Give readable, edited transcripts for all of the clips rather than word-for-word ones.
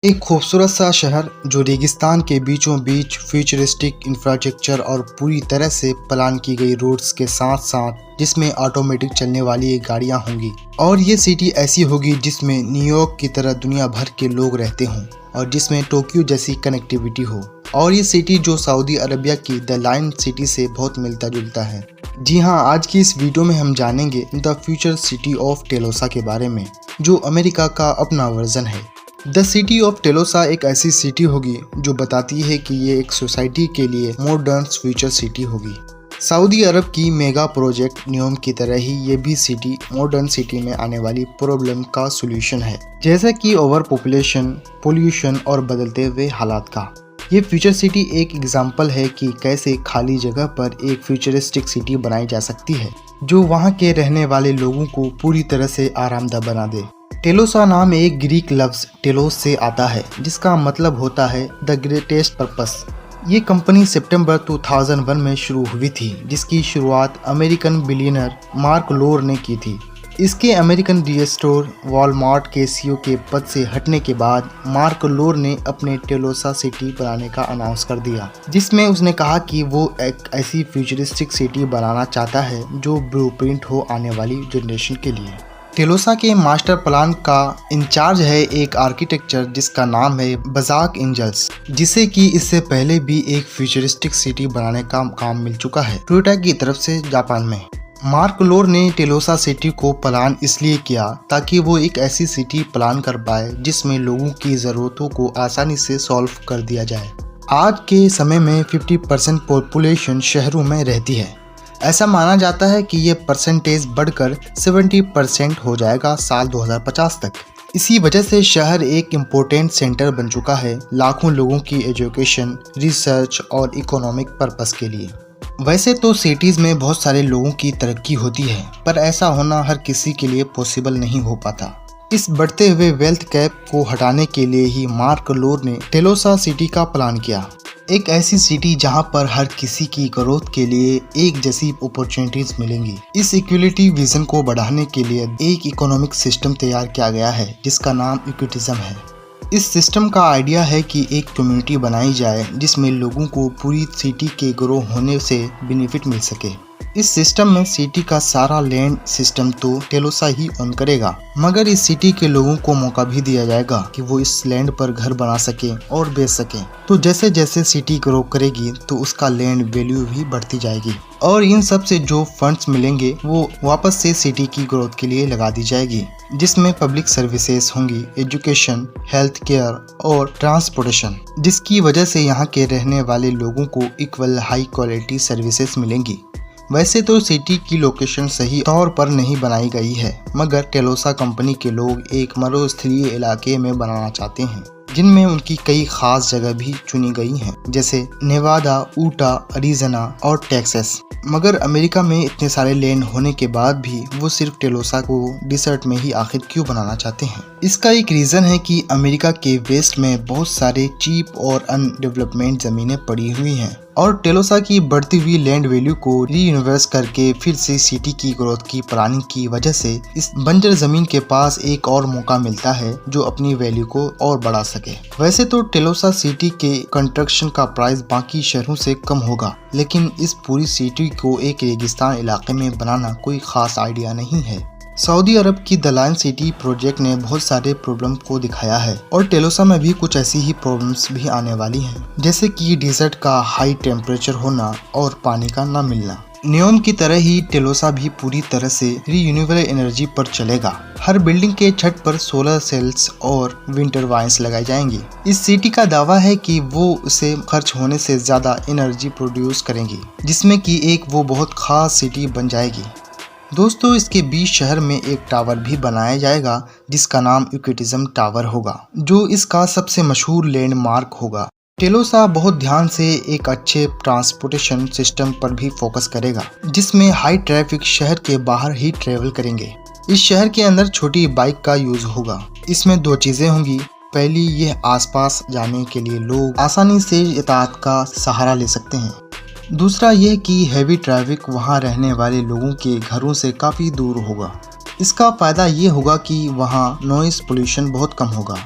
एक खूबसूरत सा शहर जो रेगिस्तान के बीचों बीच फ्यूचरिस्टिक इंफ्रास्ट्रक्चर और पूरी तरह से प्लान की गई रोड्स के साथ साथ जिसमें ऑटोमेटिक चलने वाली गाड़ियां होंगी। और ये सिटी ऐसी होगी जिसमें न्यूयॉर्क की तरह दुनिया भर के लोग रहते हों और जिसमें टोक्यो जैसी कनेक्टिविटी हो। और ये सिटी जो सऊदी अरबिया की द लाइन सिटी से बहुत मिलता जुलता है। जी हाँ, आज की इस वीडियो में हम जानेंगे द फ्यूचर सिटी ऑफ टेलोसा के बारे में, जो अमेरिका का अपना वर्जन है। द सिटी ऑफ टेलोसा एक ऐसी सिटी होगी जो बताती है कि ये एक सोसाइटी के लिए मॉडर्न फ्यूचर सिटी होगी। सऊदी अरब की मेगा प्रोजेक्ट न्योम की तरह ही ये भी सिटी मॉडर्न सिटी में आने वाली प्रॉब्लम का सॉल्यूशन है, जैसे कि ओवर पॉपुलेशन, पोल्यूशन और बदलते हुए हालात का। ये फ्यूचर सिटी एक एग्जाम्पल है कि कैसे खाली जगह पर एक फ्यूचरिस्टिक सिटी बनाई जा सकती है जो वहाँ के रहने वाले लोगों को पूरी तरह से आरामदा बना दे। टेलोसा नाम एक ग्रीक लफ्ज टेलोस से आता है जिसका मतलब होता है द ग्रेटेस्ट पर्पस। ये कंपनी सितंबर 2001 में शुरू हुई थी, जिसकी शुरुआत अमेरिकन बिलियनर मार्क लोर ने की थी। इसके अमेरिकन स्टोर वॉलमार्ट के सीईओ के पद से हटने के बाद मार्क लोर ने अपने टेलोसा सिटी बनाने का अनाउंस कर दिया, जिसमें उसने कहा कि वो एक ऐसी फ्यूचरिस्टिक सिटी बनाना चाहता है जो ब्लूप्रिंट हो आने वाली जनरेशन के लिए। टेलोसा के मास्टर प्लान का इंचार्ज है एक आर्किटेक्चर जिसका नाम है बजाक एंजल्स, जिसे कि इससे पहले भी एक फ्यूचरिस्टिक सिटी बनाने का काम मिल चुका है टोयोटा की तरफ से जापान में। मार्क लोर ने टेलोसा सिटी को प्लान इसलिए किया ताकि वो एक ऐसी सिटी प्लान कर पाए जिसमें लोगों की ज़रूरतों को आसानी से सॉल्व कर दिया जाए। आज के समय में 50% पॉपुलेशन शहरों में रहती है। ऐसा माना जाता है कि ये परसेंटेज बढ़कर 70% हो जाएगा साल 2050 तक। इसी वजह से शहर एक इम्पोर्टेंट सेंटर बन चुका है लाखों लोगों की एजुकेशन, रिसर्च और इकोनॉमिक पर्पस के लिए। वैसे तो सिटीज़ में बहुत सारे लोगों की तरक्की होती है, पर ऐसा होना हर किसी के लिए पॉसिबल नहीं हो पाता। इस बढ़ते हुए वेल्थ गैप को हटाने के लिए ही मार्क लोर ने टेलोसा सिटी का प्लान किया। एक ऐसी सिटी जहां पर हर किसी की ग्रोथ के लिए एक जैसी अपॉर्चुनिटीज मिलेंगी। इस इक्वलिटी विजन को बढ़ाने के लिए एक इकोनॉमिक सिस्टम तैयार किया गया है जिसका नाम इक्विटिज्म है। इस सिस्टम का आइडिया है कि एक कम्युनिटी बनाई जाए जिसमें लोगों को पूरी सिटी के ग्रो होने से बेनिफिट मिल सके। इस सिस्टम में सिटी का सारा लैंड सिस्टम तो टेलोसा ही ओन करेगा, मगर इस सिटी के लोगों को मौका भी दिया जाएगा कि वो इस लैंड पर घर बना सके और बेच सके। तो जैसे जैसे सिटी ग्रो करेगी तो उसका लैंड वैल्यू भी बढ़ती जाएगी और इन सब से जो फंड्स मिलेंगे वो वापस से सिटी की ग्रोथ के लिए लगा दी जाएगी, जिसमें पब्लिक सर्विसेज होंगी, एजुकेशन, हेल्थ केयर और ट्रांसपोर्टेशन, जिसकी वजह से यहाँ के रहने वाले लोगों को इक्वल हाई क्वालिटी सर्विसेज मिलेंगी। वैसे तो सिटी की लोकेशन सही तौर पर नहीं बनाई गई है, मगर टेलोसा कंपनी के लोग एक मरुस्थलीय इलाके में बनाना चाहते हैं जिनमें उनकी कई खास जगह भी चुनी गई हैं, जैसे नेवादा, ऊटा, अरिज़ोना और टेक्सास। मगर अमेरिका में इतने सारे लैंड होने के बाद भी वो सिर्फ टेलोसा को डिसर्ट में ही आखिर क्यों बनाना चाहते हैं? इसका एक रीज़न है कि अमेरिका के वेस्ट में बहुत सारे चीप और अनडेवलपमेंट ज़मीनें पड़ी हुई हैं और टेलोसा की बढ़ती हुई लैंड वैल्यू को रीइन्वेस्ट करके फिर से सिटी की ग्रोथ की प्लानिंग की वजह से इस बंजर ज़मीन के पास एक और मौका मिलता है जो अपनी वैल्यू को और बढ़ा सके। वैसे तो टेलोसा सिटी के कंस्ट्रक्शन का प्राइस बाकी शहरों से कम होगा, लेकिन इस पूरी सिटी को एक रेगिस्तान इलाके में बनाना कोई खास आइडिया नहीं है। सऊदी अरब की द लाइन सिटी प्रोजेक्ट ने बहुत सारे प्रॉब्लम को दिखाया है और टेलोसा में भी कुछ ऐसी ही प्रॉब्लम्स भी आने वाली हैं, जैसे कि डिजर्ट का हाई टेम्परेचर होना और पानी का न मिलना। न्योम की तरह ही टेलोसा भी पूरी तरह से रिन्यूएबल एनर्जी पर चलेगा। हर बिल्डिंग के छत पर सोलर सेल्स और विंड टर्बाइन्स लगाई जाएंगी। इस सिटी का दावा है कि वो उसे खर्च होने से ज्यादा एनर्जी प्रोड्यूस करेंगी, जिसमें कि एक वो बहुत खास सिटी बन जाएगी। दोस्तों, इसके बीच शहर में एक टावर भी बनाया जाएगा जिसका नाम इक्विटिज्म टावर होगा, जो इसका सबसे मशहूर लैंडमार्क होगा। टेलोसा बहुत ध्यान से एक अच्छे ट्रांसपोर्टेशन सिस्टम पर भी फोकस करेगा, जिसमें हाई ट्रैफिक शहर के बाहर ही ट्रेवल करेंगे। इस शहर के अंदर छोटी बाइक का यूज होगा। इसमें दो चीजें होंगी। पहली, यह आसपास जाने के लिए लोग आसानी से यातायात का सहारा ले सकते हैं। दूसरा यह कि हैवी ट्रैफिक वहां रहने वाले लोगों के घरों से काफ़ी दूर होगा। इसका फ़ायदा ये होगा कि वहाँ नॉइज़ पोल्यूशन बहुत कम होगा।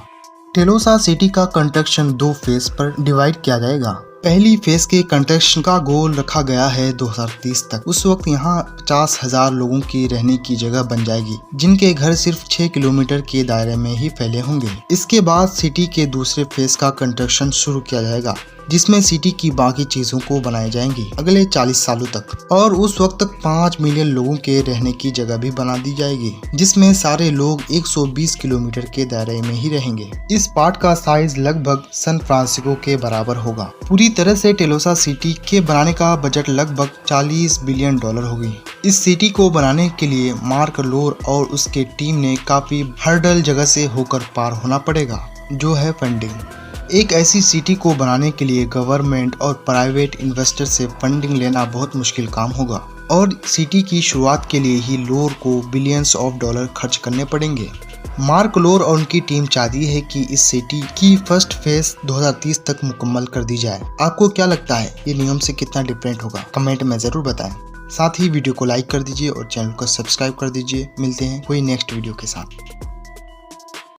टेलोसा सिटी का कंस्ट्रक्शन 2 फेज पर डिवाइड किया जाएगा। पहली फेज के कंस्ट्रक्शन का गोल रखा गया है 2030 तक। उस वक्त यहाँ 50,000 लोगों की रहने की जगह बन जाएगी, जिनके घर सिर्फ 6 किलोमीटर के दायरे में ही फैले होंगे। इसके बाद सिटी के दूसरे फेज का कंस्ट्रक्शन शुरू किया जाएगा, जिसमें सिटी की बाकी चीजों को बनाए जाएंगी अगले 40 सालों तक, और उस वक्त तक 5 मिलियन लोगों के रहने की जगह भी बना दी जाएगी, जिसमें सारे लोग 120 किलोमीटर के दायरे में ही रहेंगे। इस पार्ट का साइज लगभग सैन फ्रांसिस्को के बराबर होगा। पूरी तरह से टेलोसा सिटी के बनाने का बजट लगभग $40 बिलियन होगी। इस सिटी को बनाने के लिए मार्क लोर और उसके टीम ने काफी हर्डल जगह से होकर पार होना पड़ेगा, जो है फंडिंग। एक ऐसी सिटी को बनाने के लिए गवर्नमेंट और प्राइवेट इन्वेस्टर से फंडिंग लेना बहुत मुश्किल काम होगा, और सिटी की शुरुआत के लिए ही लोर को बिलियंस ऑफ डॉलर खर्च करने पड़ेंगे। मार्क लोर और उनकी टीम चाहती है कि इस सिटी की फर्स्ट फेज 2030 तक मुकम्मल कर दी जाए। आपको क्या लगता है, ये नियम से कितना डिफरेंट होगा? कमेंट में जरूर बताएं। साथ ही वीडियो को लाइक कर दीजिए और चैनल को सब्सक्राइब कर दीजिए। मिलते हैं कोई नेक्स्ट वीडियो के साथ।